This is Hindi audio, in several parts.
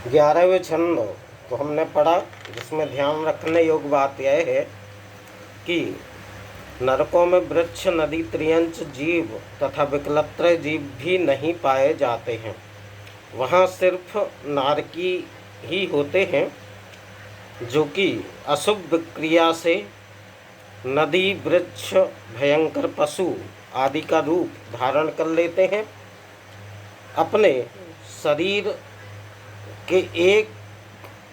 11वें छंद को हमने पढ़ा, जिसमें ध्यान रखने योग्य बात यह है कि नरकों में वृक्ष, नदी, त्रियंच जीव तथा विकलत्र जीव भी नहीं पाए जाते हैं। वहाँ सिर्फ नारकी ही होते हैं, जो कि अशुभ विक्रिया से नदी, वृक्ष, भयंकर पशु आदि का रूप धारण कर लेते हैं। अपने शरीर के एक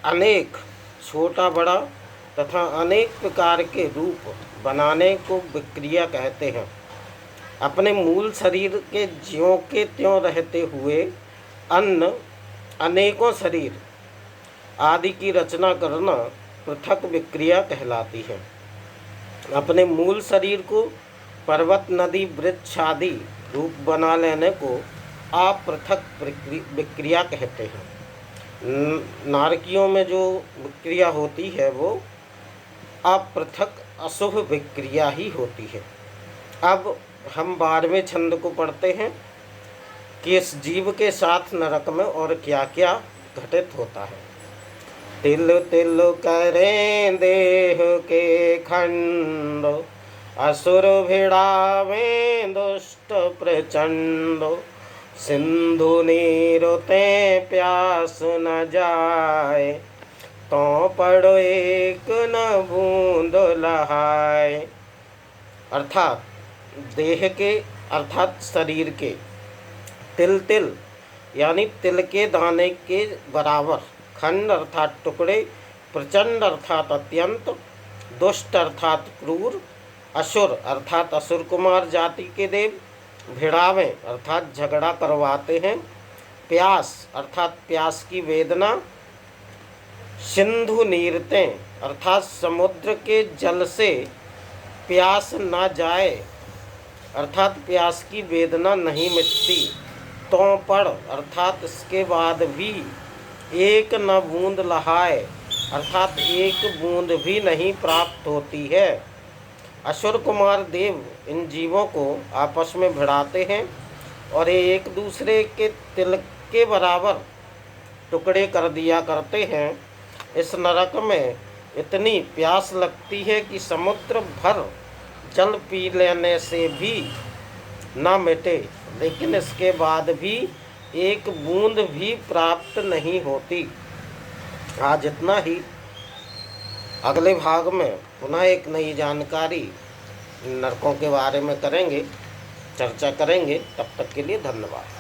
अनेक छोटा बड़ा तथा अनेक प्रकार के रूप बनाने को विक्रिया कहते हैं। अपने मूल शरीर के ज्यों के त्यों रहते हुए अन्य अनेकों शरीर आदि की रचना करना पृथक विक्रिया कहलाती है। अपने मूल शरीर को पर्वत, नदी, वृक्ष आदि रूप बना लेने को अपृथक विक्रिया कहते हैं। नारकियों में जो विक्रिया होती है वो अपृथक अशुभ विक्रिया ही होती है। अब हम 12वें छंद को पढ़ते हैं कि इस जीव के साथ नरक में और क्या क्या घटित होता है। तिल तिल करें देह के खंड, असुर भिड़ावें दुष्ट प्रचंड, सिंधु नीरुते प्यास न जाए, तो पड़ो एक न बूंद लहाए। अर्थात देह के अर्थात शरीर के तिल तिल यानी तिल के दाने के बराबर, खंड अर्थात टुकड़े, प्रचंड अर्थात अत्यंत, दुष्ट अर्थात क्रूर, असुर अर्थात असुर कुमार जाति के देव, भिड़ावें अर्थात झगड़ा करवाते हैं, प्यास अर्थात प्यास की वेदना, सिंधु नीरते अर्थात समुद्र के जल से प्यास न जाए अर्थात प्यास की वेदना नहीं मिटती, तो पड़ अर्थात इसके बाद भी एक न बूंद लहाए अर्थात एक बूंद भी नहीं प्राप्त होती है। असुर कुमार देव इन जीवों को आपस में भिड़ाते हैं और एक दूसरे के तिल के बराबर टुकड़े कर दिया करते हैं। इस नरक में इतनी प्यास लगती है कि समुद्र भर जल पी लेने से भी न मिटे, लेकिन इसके बाद भी एक बूंद भी प्राप्त नहीं होती। आज इतना ही। अगले भाग में पुनः एक नई जानकारी नरकों के बारे में करेंगे, चर्चा करेंगे। तब तक के लिए धन्यवाद।